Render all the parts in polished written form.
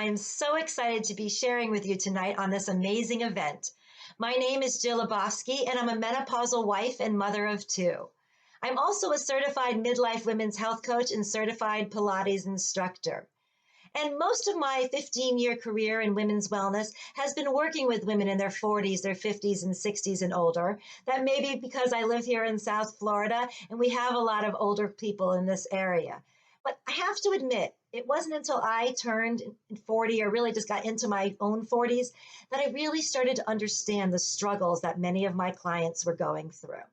I am so excited to be sharing with you tonight on this amazing event. My name is Jill Lebowski, and I'm a menopausal wife and mother of two. I'm also a certified midlife women's health coach and certified Pilates instructor. And most of my 15-year career in women's wellness has been working with women in their 40s, their 50s, and 60s and older. That may be because I live here in South Florida and we have a lot of older people in this area. But I have to admit, it wasn't until I turned 40 or really just got into my own 40s that I really started to understand the struggles that many of my clients were going through.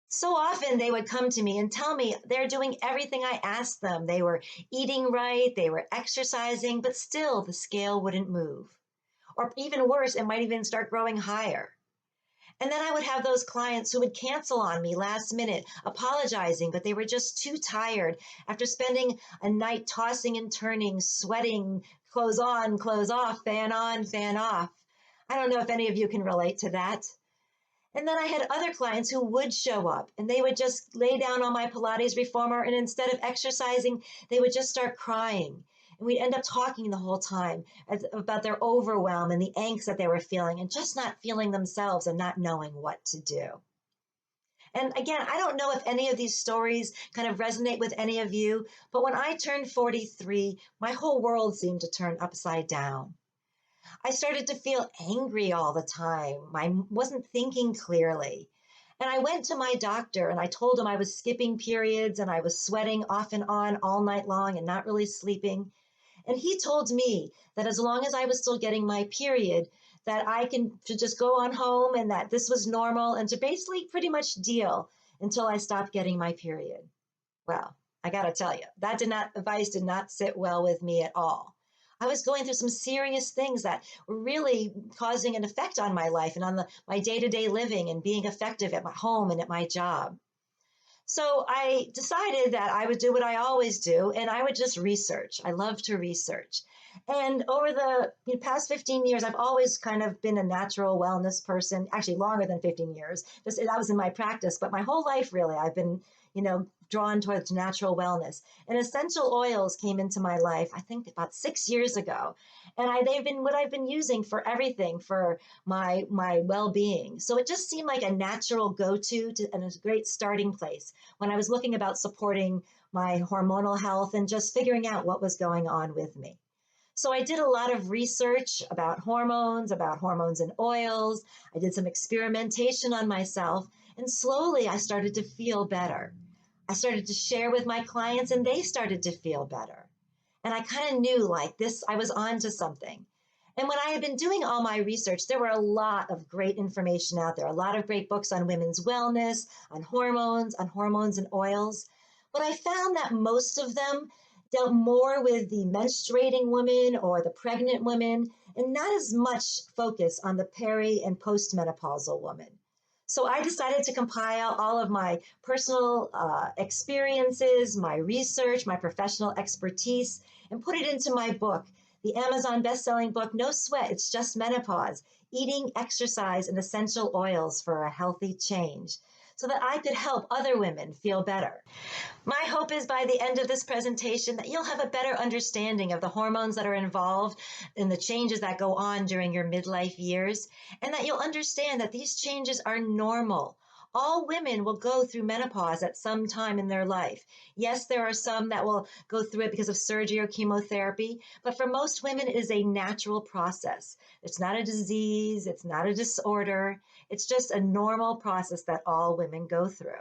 So often they would come to me and tell me they're doing everything I asked them. They were eating right, they were exercising, but still the scale wouldn't move. Or even worse, it might even start growing higher. And then I would have those clients who would cancel on me last minute, apologizing, but they were just too tired after spending a night tossing and turning, sweating, clothes on, clothes off, fan on, fan off. I don't know if any of you can relate to that. And then I had other clients who would show up and they would just lay down on my Pilates reformer, and instead of exercising, they would just start crying. And we'd end up talking the whole time about their overwhelm and the angst that they were feeling and just not feeling themselves and not knowing what to do. And again, I don't know if any of these stories kind of resonate with any of you, but when I turned 43, my whole world seemed to turn upside down. I started to feel angry all the time. I wasn't thinking clearly. And I went to my doctor and I told him I was skipping periods and I was sweating off and on all night long and not really sleeping. And he told me that as long as I was still getting my period, that should just go on home and that this was normal and to basically pretty much deal until I stopped getting my period. Well, I got to tell you, that advice did not sit well with me at all. I was going through some serious things that were really causing an effect on my life and on my day-to-day living and being effective at my home and at my job. So I decided that I would do what I always do, and I would just research. I love to research. And over the past 15 years, I've always kind of been a natural wellness person, actually longer than 15 years. That was in my practice, but my whole life, really, I've been, drawn towards natural wellness. And essential oils came into my life, I think about 6 years ago. And they've been what I've been using for everything, for my well-being. So it just seemed like a natural go-to and a great starting place when I was looking about supporting my hormonal health and just figuring out what was going on with me. So I did a lot of research about hormones and oils. I did some experimentation on myself, and slowly I started to feel better. I started to share with my clients and they started to feel better. And I kind of knew like this, I was on to something. And when I had been doing all my research, there were a lot of great information out there, a lot of great books on women's wellness, on hormones and oils. But I found that most of them dealt more with the menstruating woman or the pregnant woman, and not as much focus on the peri and postmenopausal woman. So I decided to compile all of my personal experiences, my research, my professional expertise, and put it into my book, the Amazon best-selling book, No Sweat, It's Just Menopause, Eating, Exercise, and Essential Oils for a Healthy Change, so that I could help other women feel better. My hope is by the end of this presentation that you'll have a better understanding of the hormones that are involved in the changes that go on during your midlife years, and that you'll understand that these changes are normal. All women will go through menopause at some time in their life. Yes, there are some that will go through it because of surgery or chemotherapy, but for most women, it is a natural process. It's not a disease, it's not a disorder, it's just a normal process that all women go through.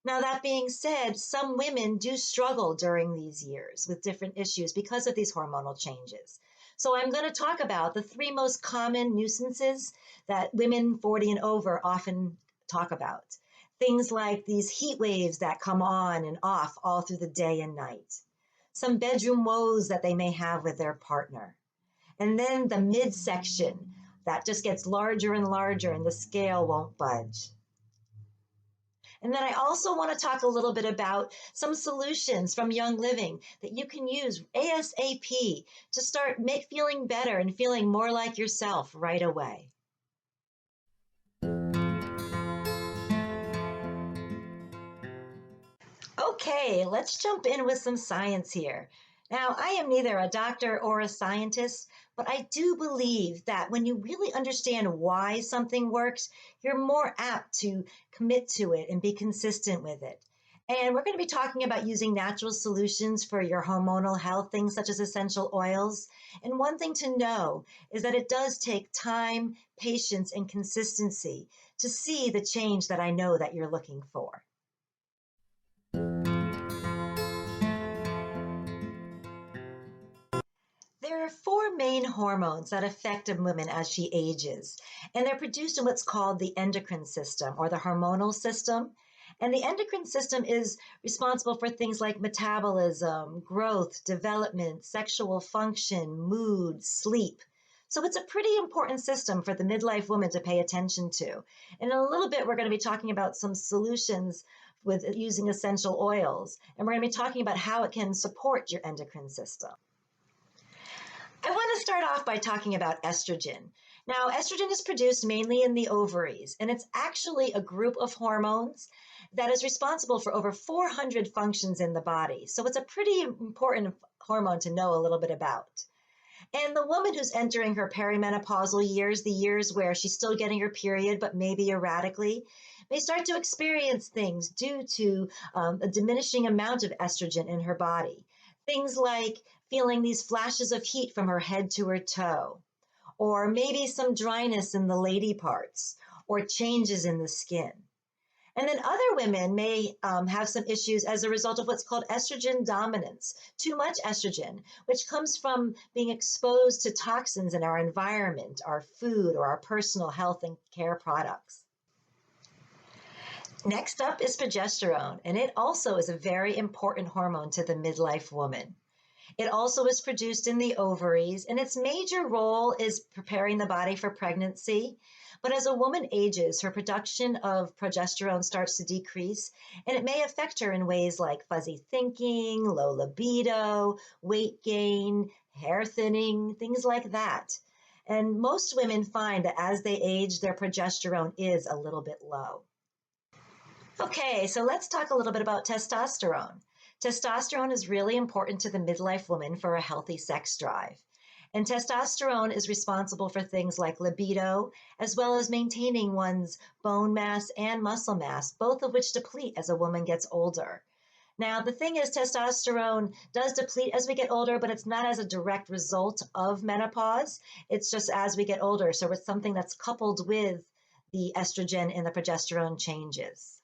Now, that being said, some women do struggle during these years with different issues because of these hormonal changes. So I'm going to talk about the 3 most common nuisances that women 40 and over often talk about. Things like these heat waves that come on and off all through the day and night. Some bedroom woes that they may have with their partner. And then the midsection that just gets larger and larger and the scale won't budge. And then I also want to talk a little bit about some solutions from Young Living that you can use ASAP to start feeling better and feeling more like yourself right away. Okay, let's jump in with some science here. Now, I am neither a doctor or a scientist, but I do believe that when you really understand why something works, you're more apt to commit to it and be consistent with it. And we're going to be talking about using natural solutions for your hormonal health, things such as essential oils. And one thing to know is that it does take time, patience, and consistency to see the change that I know that you're looking for. There are four main hormones that affect a woman as she ages, and they're produced in what's called the endocrine system or the hormonal system. And the endocrine system is responsible for things like metabolism, growth, development, sexual function, mood, sleep. So it's a pretty important system for the midlife woman to pay attention to. And in a little bit, we're going to be talking about some solutions with using essential oils, and we're going to be talking about how it can support your endocrine system. I want to start off by talking about estrogen. Now, estrogen is produced mainly in the ovaries, and it's actually a group of hormones that is responsible for over 400 functions in the body. So it's a pretty important hormone to know a little bit about. And the woman who's entering her perimenopausal years, the years where she's still getting her period, but maybe erratically, may start to experience things due to a diminishing amount of estrogen in her body. Things like feeling these flashes of heat from her head to her toe, or maybe some dryness in the lady parts, or changes in the skin. And then other women may have some issues as a result of what's called estrogen dominance, too much estrogen, which comes from being exposed to toxins in our environment, our food, or our personal health and care products. Next up is progesterone, and it also is a very important hormone to the midlife woman. It also is produced in the ovaries, and its major role is preparing the body for pregnancy. But as a woman ages, her production of progesterone starts to decrease, and it may affect her in ways like fuzzy thinking, low libido, weight gain, hair thinning, things like that. And most women find that as they age, their progesterone is a little bit low. Okay, so let's talk a little bit about testosterone. Testosterone is really important to the midlife woman for a healthy sex drive. And testosterone is responsible for things like libido, as well as maintaining one's bone mass and muscle mass, both of which deplete as a woman gets older. Now, the thing is, testosterone does deplete as we get older, but it's not as a direct result of menopause. It's just as we get older. So it's something that's coupled with the estrogen and the progesterone changes.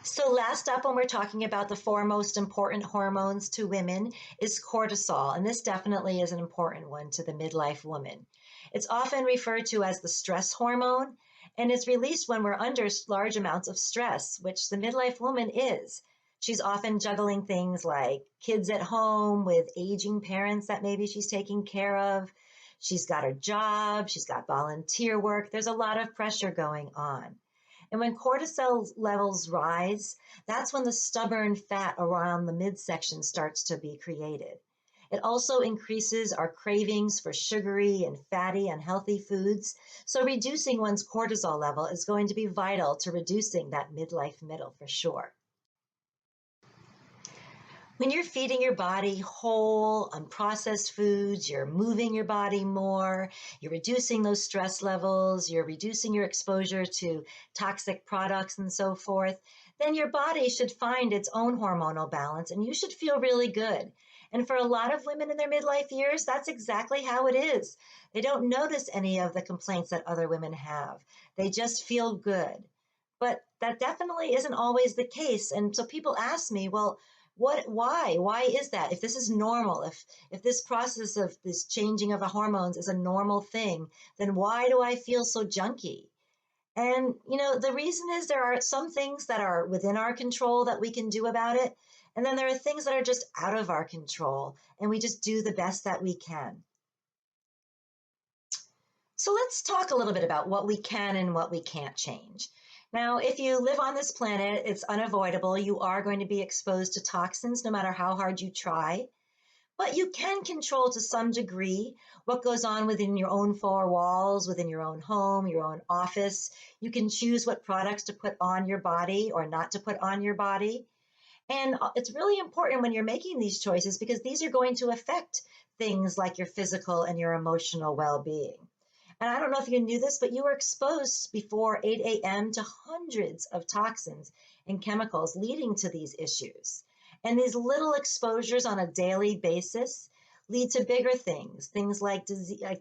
So last up, when we're talking about the four most important hormones to women, is cortisol. And this definitely is an important one to the midlife woman. It's often referred to as the stress hormone, and it's released when we're under large amounts of stress, which the midlife woman is. She's often juggling things like kids at home with aging parents that maybe she's taking care of. She's got her job, she's got volunteer work. There's a lot of pressure going on. And when cortisol levels rise, that's when the stubborn fat around the midsection starts to be created. It also increases our cravings for sugary and fatty, unhealthy foods. So reducing one's cortisol level is going to be vital to reducing that midlife middle for sure. When you're feeding your body whole, unprocessed foods, you're moving your body more, you're reducing those stress levels, you're reducing your exposure to toxic products and so forth, then your body should find its own hormonal balance and you should feel really good. And for a lot of women in their midlife years, that's exactly how it is. They don't notice any of the complaints that other women have. They just feel good. But that definitely isn't always the case. And so people ask me, well, why is that? If this is normal, if this process of this changing of the hormones is a normal thing, then why do I feel so junky? And the reason is there are some things that are within our control that we can do about it, and then there are things that are just out of our control, and we just do the best that we can. So let's talk a little bit about what we can and what we can't change. Now, if you live on this planet, it's unavoidable. You are going to be exposed to toxins no matter how hard you try. But you can control to some degree what goes on within your own four walls, within your own home, your own office. You can choose what products to put on your body or not to put on your body. And it's really important when you're making these choices because these are going to affect things like your physical and your emotional well-being. And I don't know if you knew this, but you were exposed before 8 a.m. to hundreds of toxins and chemicals leading to these issues. And these little exposures on a daily basis lead to bigger things, things like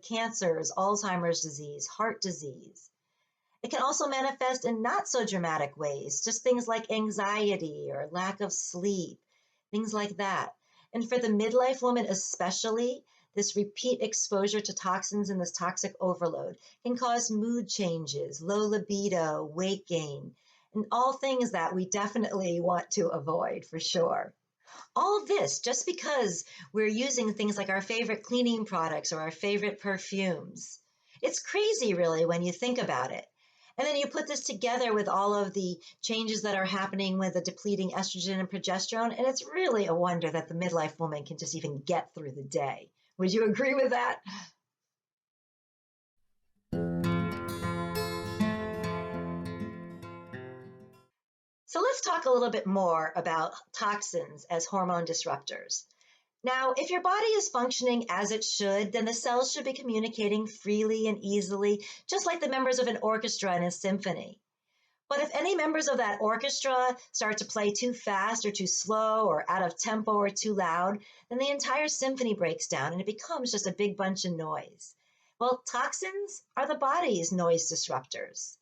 cancers, Alzheimer's disease, heart disease. It can also manifest in not so dramatic ways, just things like anxiety or lack of sleep, things like that. And for the midlife woman, especially, this repeat exposure to toxins and this toxic overload can cause mood changes, low libido, weight gain, and all things that we definitely want to avoid for sure. All of this just because we're using things like our favorite cleaning products or our favorite perfumes. It's crazy, really, when you think about it. And then you put this together with all of the changes that are happening with the depleting estrogen and progesterone, and it's really a wonder that the midlife woman can just even get through the day. Would you agree with that? So let's talk a little bit more about toxins as hormone disruptors. Now, if your body is functioning as it should, then the cells should be communicating freely and easily, just like the members of an orchestra in a symphony. But if any members of that orchestra start to play too fast or too slow or out of tempo or too loud, then the entire symphony breaks down and it becomes just a big bunch of noise. Well, toxins are the body's noise disruptors.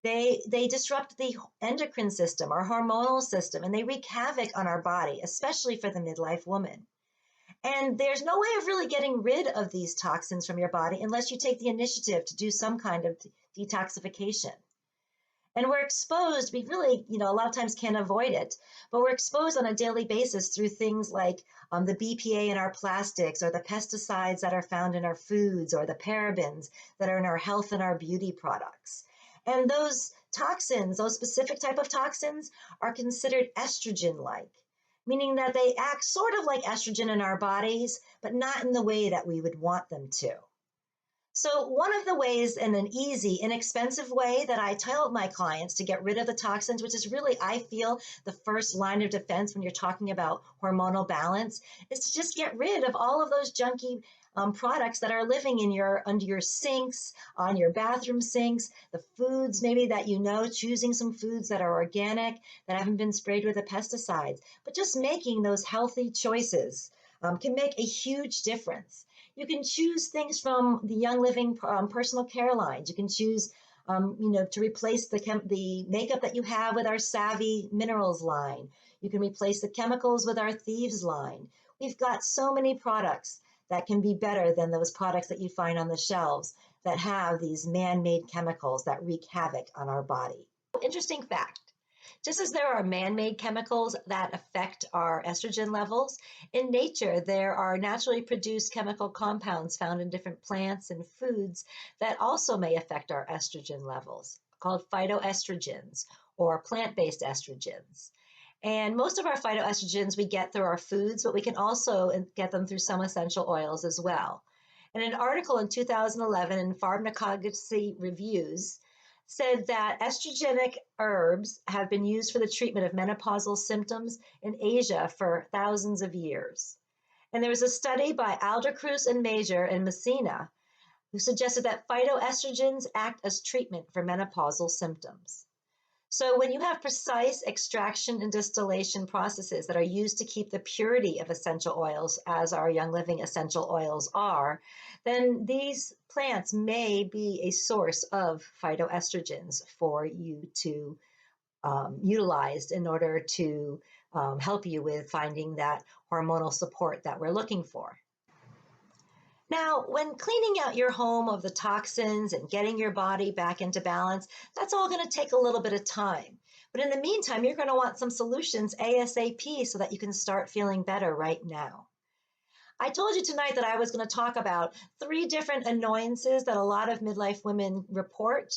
They disrupt the endocrine system, our hormonal system, and they wreak havoc on our body, especially for the midlife woman. And there's no way of really getting rid of these toxins from your body unless you take the initiative to do some kind of detoxification. And we're exposed, we really, a lot of times can't avoid it, but we're exposed on a daily basis through things like the BPA in our plastics or the pesticides that are found in our foods or the parabens that are in our health and our beauty products. And those toxins, those specific type of toxins are considered estrogen-like, meaning that they act sort of like estrogen in our bodies, but not in the way that we would want them to. So one of the ways, and an easy, inexpensive way that I tell my clients to get rid of the toxins, which is really, I feel, the first line of defense when you're talking about hormonal balance, is to just get rid of all of those junky products that are living in under your sinks, on your bathroom sinks, the foods maybe that choosing some foods that are organic, that haven't been sprayed with the pesticides, but just making those healthy choices can make a huge difference. You can choose things from the Young Living personal care lines. You can choose, to replace the makeup that you have with our Savvy Minerals line. You can replace the chemicals with our Thieves line. We've got so many products that can be better than those products that you find on the shelves that have these man-made chemicals that wreak havoc on our body. Interesting fact. Just as there are man-made chemicals that affect our estrogen levels, in nature there are naturally produced chemical compounds found in different plants and foods that also may affect our estrogen levels, called phytoestrogens or plant-based estrogens. And most of our phytoestrogens we get through our foods, but we can also get them through some essential oils as well. And an article in 2011 in Pharmacology Reviews said that estrogenic herbs have been used for the treatment of menopausal symptoms in Asia for thousands of years. And there was a study by Aldercruz and Major in Messina who suggested that phytoestrogens act as treatment for menopausal symptoms. So when you have precise extraction and distillation processes that are used to keep the purity of essential oils, as our Young Living essential oils are, then these plants may be a source of phytoestrogens for you to utilize in order to help you with finding that hormonal support that we're looking for. Now, when cleaning out your home of the toxins and getting your body back into balance, that's all going to take a little bit of time. But in the meantime, you're going to want some solutions ASAP so that you can start feeling better right now. I told you tonight that I was going to talk about 3 different annoyances that a lot of midlife women report.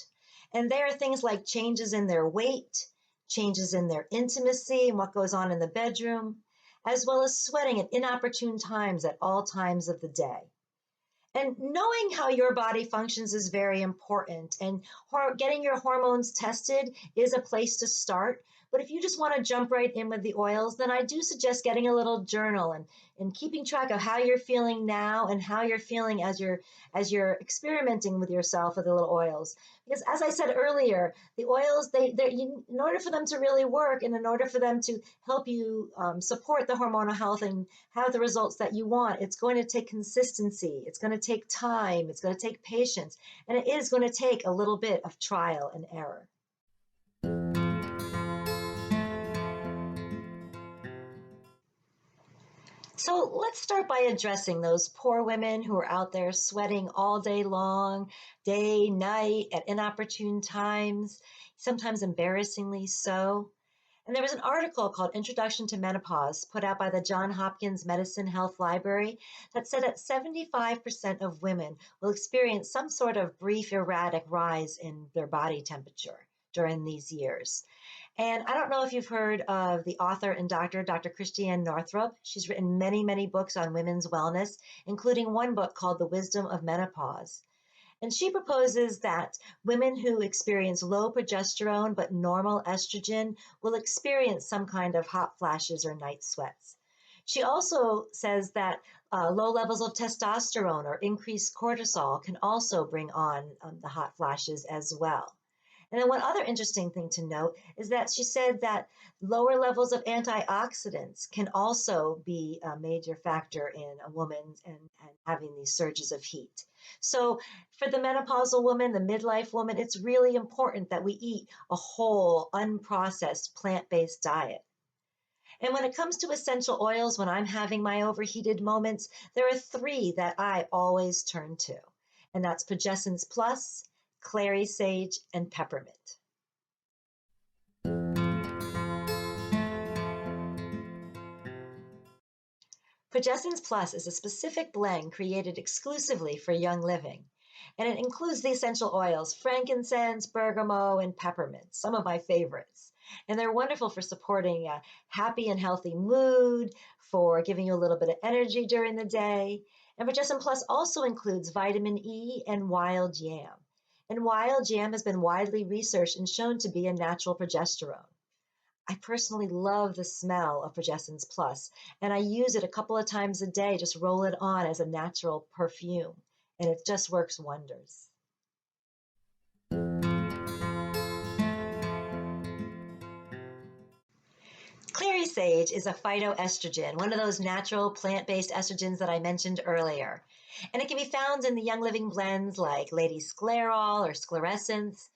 And they are things like changes in their weight, changes in their intimacy and what goes on in the bedroom, as well as sweating at inopportune times at all times of the day. And knowing how your body functions is very important. And getting your hormones tested is a place to start. But if you just want to jump right in with the oils, then I do suggest getting a little journal and keeping track of how you're feeling now and how you're feeling as you're experimenting with yourself with the little oils. Because as I said earlier, the oils, in order for them to really work and in order for them to help you support the hormonal health and have the results that you want, it's going to take consistency. It's going to take time. It's going to take patience. And it is going to take a little bit of trial and error. So let's start by addressing those poor women who are out there sweating all day long, day, night, at inopportune times, sometimes embarrassingly so. And there was an article called Introduction to Menopause put out by the Johns Hopkins Medicine Health Library that said that 75% of women will experience some sort of brief erratic rise in their body temperature during these years. And I don't know if you've heard of the author and doctor, Dr. Christiane Northrup. She's written many, many books on women's wellness, including one book called The Wisdom of Menopause. And she proposes that women who experience low progesterone but normal estrogen will experience some kind of hot flashes or night sweats. She also says that low levels of testosterone or increased cortisol can also bring on the hot flashes as well. And then one other interesting thing to note is that she said that lower levels of antioxidants can also be a major factor in a woman and having these surges of heat. So for the menopausal woman, the midlife woman, it's really important that we eat a whole, unprocessed, plant-based diet. And when it comes to essential oils, when I'm having my overheated moments, there are three that I always turn to. And that's Progestins Plus, Clary Sage, and Peppermint. Progestins Plus is a specific blend created exclusively for Young Living, and it includes the essential oils frankincense, bergamot, and peppermint, some of my favorites. And they're wonderful for supporting a happy and healthy mood, for giving you a little bit of energy during the day. And Progestins Plus also includes vitamin E and wild yam. And wild yam has been widely researched and shown to be a natural progesterone. I personally love the smell of Progestins Plus, and I use it a couple of times a day, just roll it on as a natural perfume, and it just works wonders. Clary Sage is a phytoestrogen, one of those natural plant-based estrogens that I mentioned earlier. And it can be found in the Young Living blends like Lady Sclerol or Sclerescence.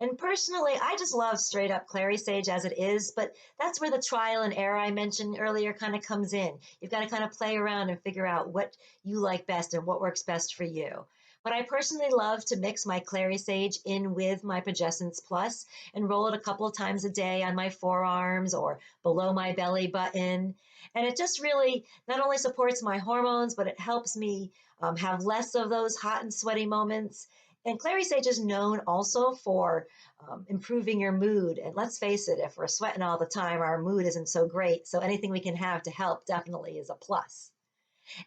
And personally, I just love straight up Clary Sage as it is, but that's where the trial and error I mentioned earlier kind of comes in. You've got to kind of play around and figure out what you like best and what works best for you. But I personally love to mix my Clary Sage in with my Progestins Plus and roll it a couple of times a day on my forearms or below my belly button. And it just really not only supports my hormones, but it helps me have less of those hot and sweaty moments. And Clary Sage is known also for improving your mood. And let's face it, if we're sweating all the time, our mood isn't so great. So anything we can have to help definitely is a plus.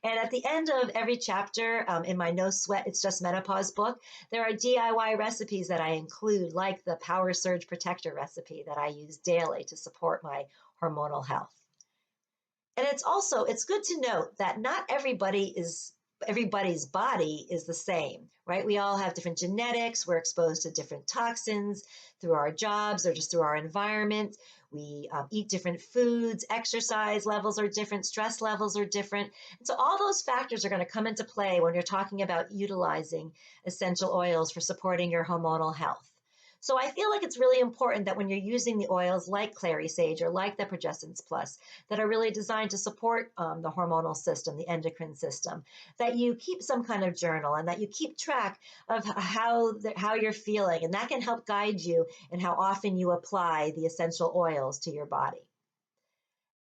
And at the end of every chapter in my No Sweat, It's Just Menopause book, there are DIY recipes that I include, like the Power Surge Protector recipe that I use daily to support my hormonal health. And it's good to note that not everybody's body is the same, right? We all have different genetics. We're exposed to different toxins through our jobs or just through our environment. We eat different foods, exercise levels are different, stress levels are different. And so all those factors are going to come into play when you're talking about utilizing essential oils for supporting your hormonal health. So I feel like it's really important that when you're using the oils like Clary Sage or like the Progestins Plus that are really designed to support the hormonal system, the endocrine system, that you keep some kind of journal and that you keep track of how you're feeling. And that can help guide you in how often you apply the essential oils to your body.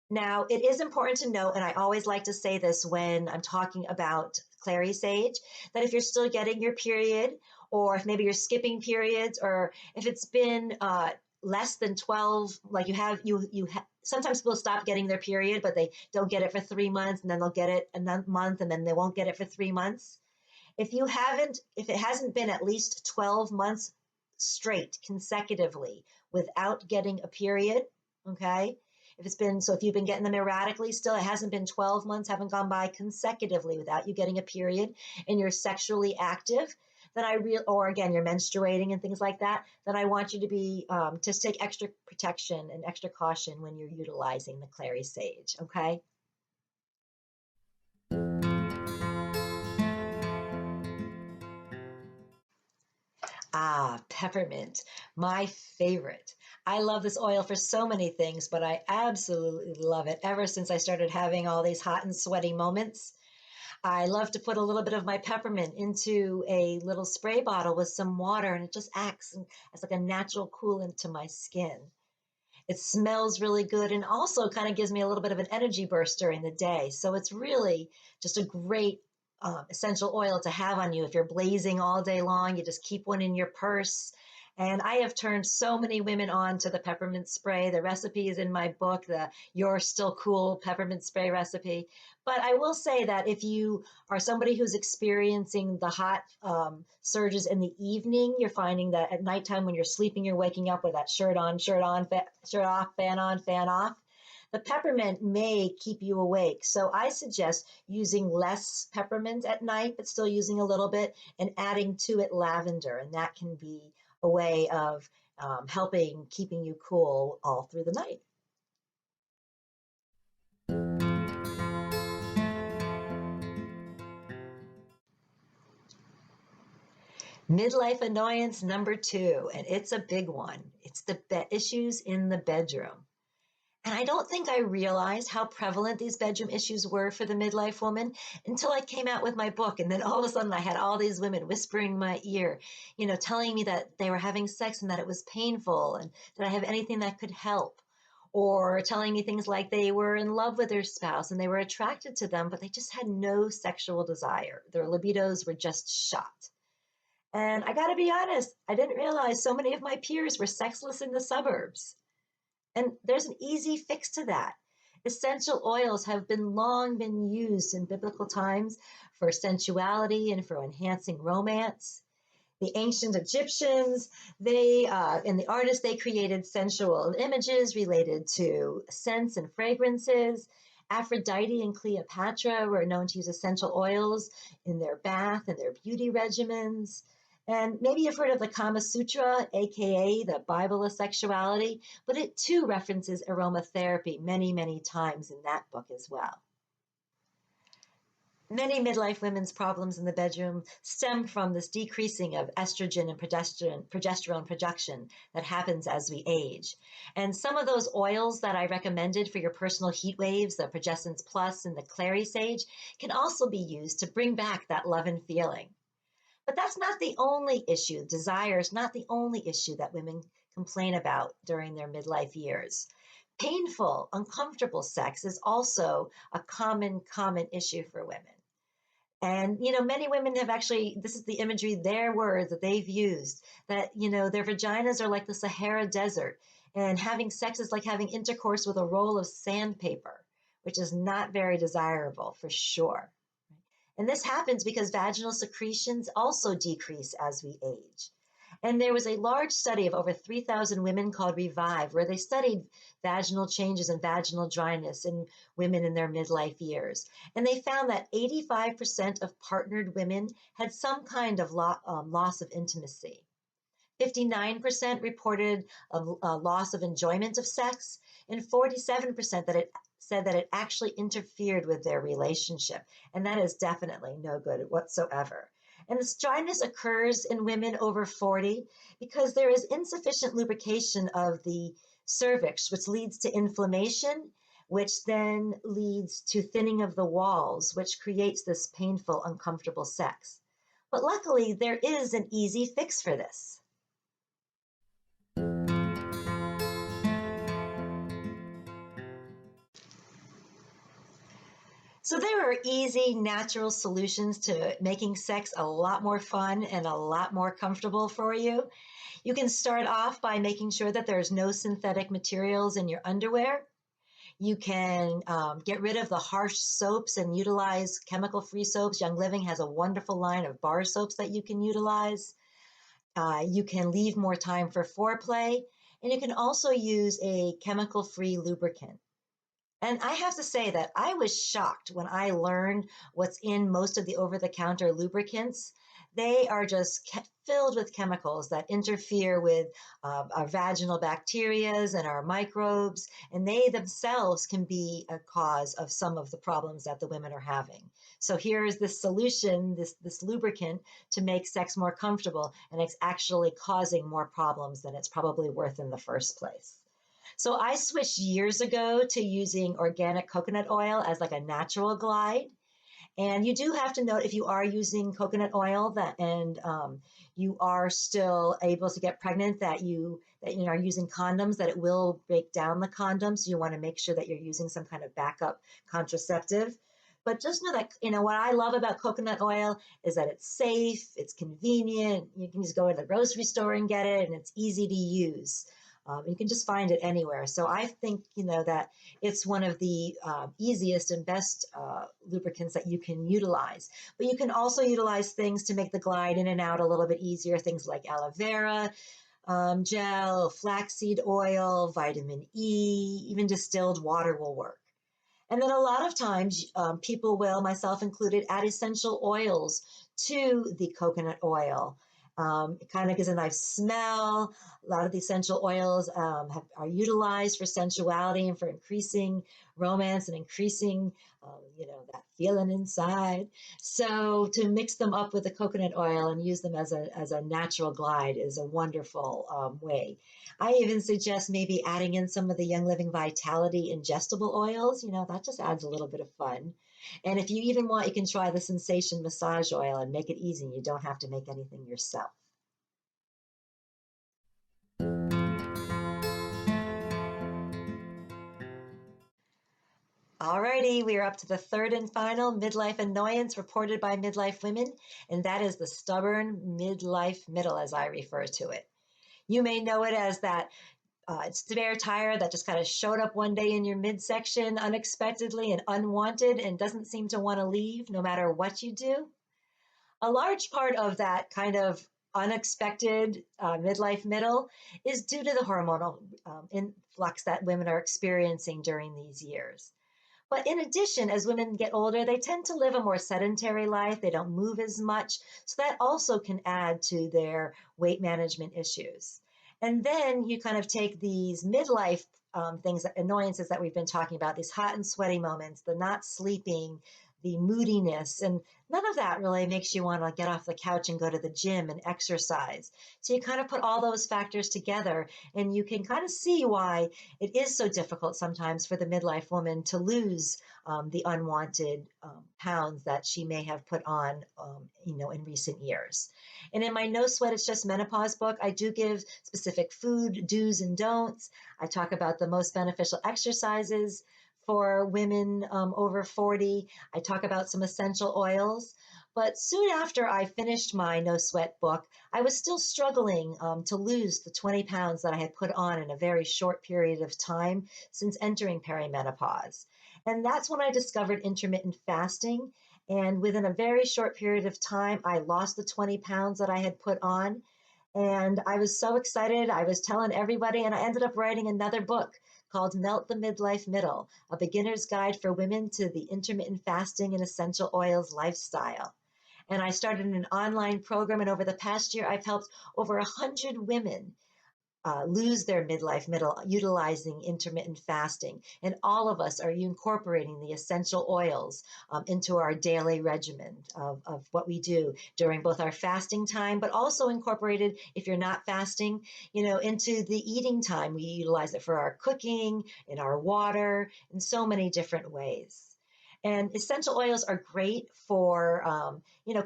Now, it is important to note, and I always like to say this when I'm talking about Clary Sage, that if you're still getting your period, or if maybe you're skipping periods, or if it's been less than 12, like sometimes people stop getting their period, but they don't get it for 3 months, and then they'll get it a month, and then they won't get it for 3 months. If it hasn't been at least 12 months straight consecutively without getting a period, Okay. If you've been getting them erratically still, it hasn't been 12 months, haven't gone by consecutively without you getting a period, and you're sexually active, then or again, you're menstruating and things like that, then I want you to to take extra protection and extra caution when you're utilizing the Clary Sage. Okay. Ah, peppermint, my favorite. I love this oil for so many things, but I absolutely love it ever since I started having all these hot and sweaty moments. I love to put a little bit of my peppermint into a little spray bottle with some water, and it just acts as like a natural coolant to my skin. It smells really good and also kind of gives me a little bit of an energy burst during the day. So it's really just a great essential oil to have on you. If you're blazing all day long, you just keep one in your purse. And I have turned so many women on to the peppermint spray. The recipe is in my book, the You're Still Cool peppermint spray recipe. But I will say that if you are somebody who's experiencing the hot surges in the evening, you're finding that at nighttime when you're sleeping, you're waking up with that shirt on, shirt off, fan on, fan off. The peppermint may keep you awake. So I suggest using less peppermint at night, but still using a little bit and adding to it lavender. And that can be a way of helping keeping you cool all through the night. Midlife annoyance number 2, and it's a big one. It's the issues in the bedroom. And I don't think I realized how prevalent these bedroom issues were for the midlife woman until I came out with my book. And then all of a sudden I had all these women whispering in my ear, telling me that they were having sex and that it was painful and that I have anything that could help. Or telling me things like they were in love with their spouse and they were attracted to them, but they just had no sexual desire. Their libidos were just shot. And I got to be honest, I didn't realize so many of my peers were sexless in the suburbs. And there's an easy fix to that. Essential oils have long been used in biblical times for sensuality and for enhancing romance. The ancient Egyptians, and the artists, they created sensual images related to scents and fragrances. Aphrodite and Cleopatra were known to use essential oils in their bath and their beauty regimens. And maybe you've heard of the Kama Sutra, aka the Bible of Sexuality, but it too references aromatherapy many, many times in that book as well. Many midlife women's problems in the bedroom stem from this decreasing of estrogen and progesterone production that happens as we age. And some of those oils that I recommended for your personal heat waves, the Progestins Plus and the Clary Sage, can also be used to bring back that love and feeling. But that's not the only issue. Desire is not the only issue that women complain about during their midlife years. Painful, uncomfortable sex is also a common issue for women. And, many women have actually, this is the imagery, their words that they've used, that, their vaginas are like the Sahara Desert, and having sex is like having intercourse with a roll of sandpaper, which is not very desirable for sure. And this happens because vaginal secretions also decrease as we age. And there was a large study of over 3,000 women called Revive, where they studied vaginal changes and vaginal dryness in women in their midlife years. And they found that 85% of partnered women had some kind of loss of intimacy. 59% reported a loss of enjoyment of sex, and 47% said that it actually interfered with their relationship. And that is definitely no good whatsoever. And this dryness occurs in women over 40 because there is insufficient lubrication of the cervix, which leads to inflammation, which then leads to thinning of the walls, which creates this painful, uncomfortable sex. But luckily, there is an easy fix for this. So there are easy, natural solutions to making sex a lot more fun and a lot more comfortable for you. You can start off by making sure that there's no synthetic materials in your underwear. You can get rid of the harsh soaps and utilize chemical-free soaps. Young Living has a wonderful line of bar soaps that you can utilize. You can leave more time for foreplay. And you can also use a chemical-free lubricant. And I have to say that I was shocked when I learned what's in most of the over-the-counter lubricants. They are just filled with chemicals that interfere with our vaginal bacteria and our microbes, and they themselves can be a cause of some of the problems that the women are having. So here is this solution, this lubricant to make sex more comfortable, and it's actually causing more problems than it's probably worth in the first place. So I switched years ago to using organic coconut oil as like a natural glide. And you do have to note if you are using coconut oil and you are still able to get pregnant that you are using condoms, that it will break down the condoms. So you want to make sure that you're using some kind of backup contraceptive. But just know that, what I love about coconut oil is that it's safe, it's convenient. You can just go to the grocery store and get it, and it's easy to use. You can just find it anywhere. So I think, that it's one of the easiest and best lubricants that you can utilize. But you can also utilize things to make the glide in and out a little bit easier, things like aloe vera gel, flaxseed oil, vitamin E, even distilled water will work. And then a lot of times people will, myself included, add essential oils to the coconut oil. It kind of gives a nice smell. A lot of the essential oils are utilized for sensuality and for increasing romance and increasing, that feeling inside. So to mix them up with the coconut oil and use them as a natural glide is a wonderful way. I even suggest maybe adding in some of the Young Living Vitality ingestible oils. That just adds a little bit of fun. And if you even want, you can try the Sensation massage oil and make it easy. You don't have to make anything yourself. Alrighty, we are up to the third and final midlife annoyance reported by midlife women, and that is the stubborn midlife middle, as I refer to it. You may know it as that spare tire that just kind of showed up one day in your midsection unexpectedly and unwanted and doesn't seem to want to leave no matter what you do. A large part of that kind of unexpected midlife middle is due to the hormonal influx that women are experiencing during these years. But in addition, as women get older, they tend to live a more sedentary life. They don't move as much. So that also can add to their weight management issues. And then you kind of take these midlife things, annoyances that we've been talking about, these hot and sweaty moments, the not sleeping, the moodiness, and none of that really makes you want to get off the couch and go to the gym and exercise. So you kind of put all those factors together and you can kind of see why it is so difficult sometimes for the midlife woman to lose the unwanted pounds that she may have put on, in recent years. And in my No Sweat, It's Just Menopause book, I do give specific food do's and don'ts. I talk about the most beneficial exercises for women over 40. I talk about some essential oils. But soon after I finished my No Sweat book, I was still struggling to lose the 20 pounds that I had put on in a very short period of time since entering perimenopause. And that's when I discovered intermittent fasting. And within a very short period of time, I lost the 20 pounds that I had put on. And I was so excited. I was telling everybody, and I ended up writing another book called Melt the Midlife Middle, a beginner's guide for women to the intermittent fasting and essential oils lifestyle. And I started an online program, and over the past year, I've helped over 100 women lose their midlife middle utilizing intermittent fasting. And all of us are incorporating the essential oils into our daily regimen of what we do during both our fasting time, but also incorporated, if you're not fasting, into the eating time. We utilize it for our cooking, in our water, in so many different ways. And essential oils are great for,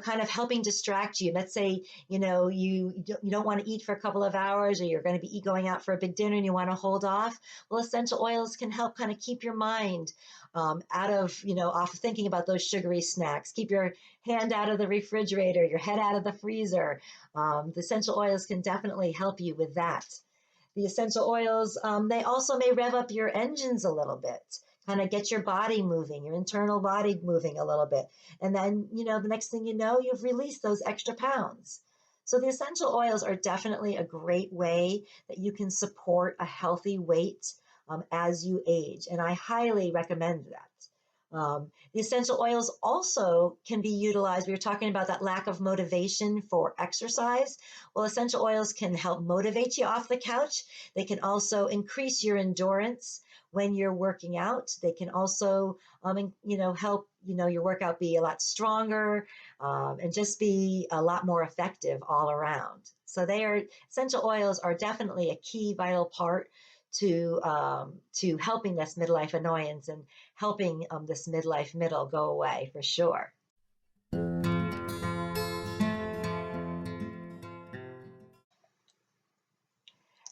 kind of helping distract you. Let's say, you don't want to eat for a couple of hours, or you're going to be going out for a big dinner and you want to hold off. Well, essential oils can help kind of keep your mind out of, off of thinking about those sugary snacks. Keep your hand out of the refrigerator, your head out of the freezer. The essential oils can definitely help you with that. The essential oils, they also may rev up your engines a little bit, kind of get your body moving, your internal body moving a little bit. And then, the next thing you know, you've released those extra pounds. So the essential oils are definitely a great way that you can support a healthy weight as you age, and I highly recommend that. The essential oils also can be utilized. We were talking about that lack of motivation for exercise. Well, essential oils can help motivate you off the couch. They can also increase your endurance when you're working out. They can also, help your workout be a lot stronger and just be a lot more effective all around. So essential oils are definitely a key vital part to helping this midlife annoyance and helping this midlife middle go away for sure.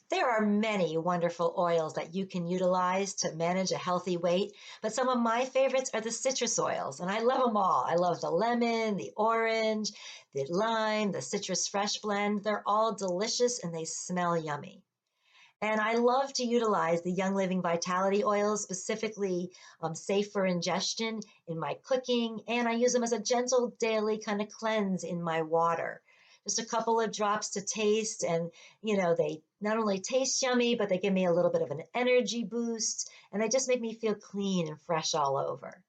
There are many wonderful oils that you can utilize to manage a healthy weight, but some of my favorites are the citrus oils, and I love them all. I love the lemon, the orange, the lime, the citrus fresh blend. They're all delicious and they smell yummy. And I love to utilize the Young Living Vitality oils, specifically safe for ingestion in my cooking, and I use them as a gentle daily kind of cleanse in my water. Just a couple of drops to taste, and they not only taste yummy, but they give me a little bit of an energy boost, and they just make me feel clean and fresh all over.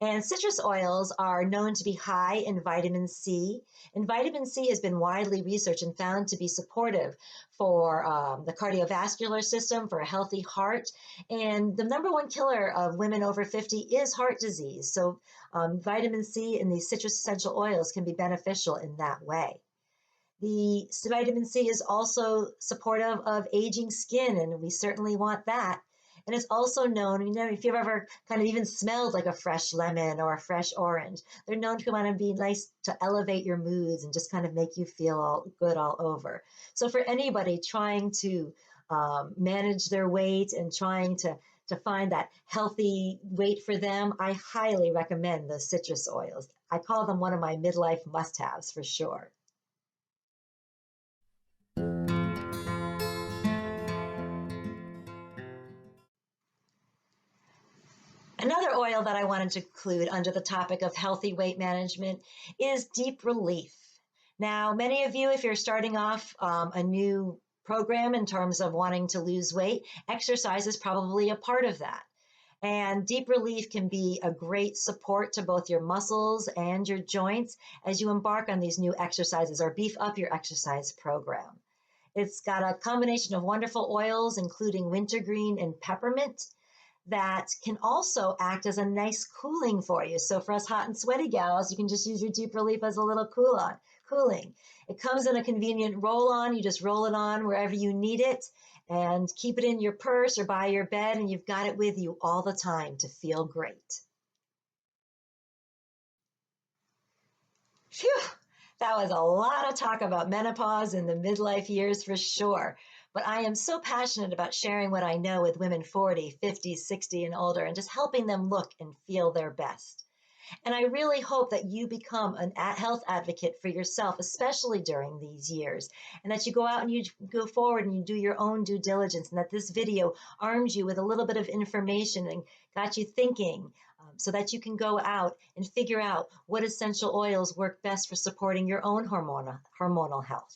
And citrus oils are known to be high in vitamin C. And vitamin C has been widely researched and found to be supportive for the cardiovascular system, for a healthy heart. And the number one killer of women over 50 is heart disease. So vitamin C in these citrus essential oils can be beneficial in that way. The vitamin C is also supportive of aging skin, and we certainly want that. And it's also known, if you've ever kind of even smelled like a fresh lemon or a fresh orange, they're known to kind of be nice to elevate your moods and just kind of make you feel all good all over. So for anybody trying to manage their weight and trying to find that healthy weight for them, I highly recommend the citrus oils. I call them one of my midlife must-haves for sure. Another oil that I wanted to include under the topic of healthy weight management is deep relief. Now, many of you, if you're starting off a new program in terms of wanting to lose weight, exercise is probably a part of that. And deep relief can be a great support to both your muscles and your joints as you embark on these new exercises or beef up your exercise program. It's got a combination of wonderful oils, including wintergreen and peppermint, that can also act as a nice cooling for you. So for us hot and sweaty gals, you can just use your deep relief as a little cooling. It comes in a convenient roll-on. You just roll it on wherever you need it and keep it in your purse or by your bed, and you've got it with you all the time to feel great. Phew, that was a lot of talk about menopause and the midlife years for sure. But I am so passionate about sharing what I know with women 40, 50, 60, and older, and just helping them look and feel their best. And I really hope that you become a health advocate for yourself, especially during these years, and that you go out and you go forward and you do your own due diligence, and that this video arms you with a little bit of information and got you thinking, so that you can go out and figure out what essential oils work best for supporting your own hormonal health.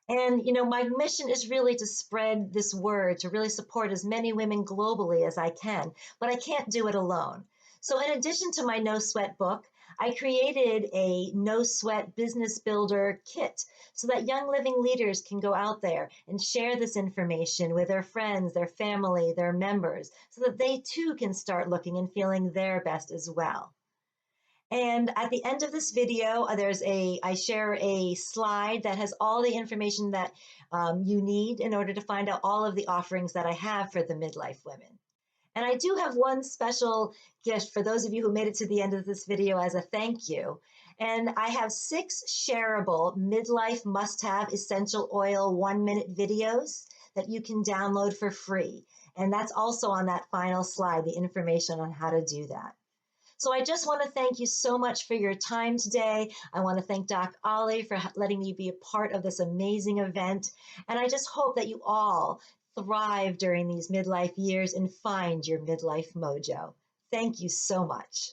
And, my mission is really to spread this word, to really support as many women globally as I can, but I can't do it alone. So in addition to my No Sweat book, I created a No Sweat Business Builder kit so that young living leaders can go out there and share this information with their friends, their family, their members, so that they too can start looking and feeling their best as well. And at the end of this video, I share a slide that has all the information that you need in order to find out all of the offerings that I have for the midlife women. And I do have one special gift for those of you who made it to the end of this video as a thank you. And I have 6 shareable midlife must-have essential oil 1-minute videos that you can download for free. And that's also on that final slide, the information on how to do that. So I just want to thank you so much for your time today. I want to thank Doc Ollie for letting me be a part of this amazing event. And I just hope that you all thrive during these midlife years and find your midlife mojo. Thank you so much.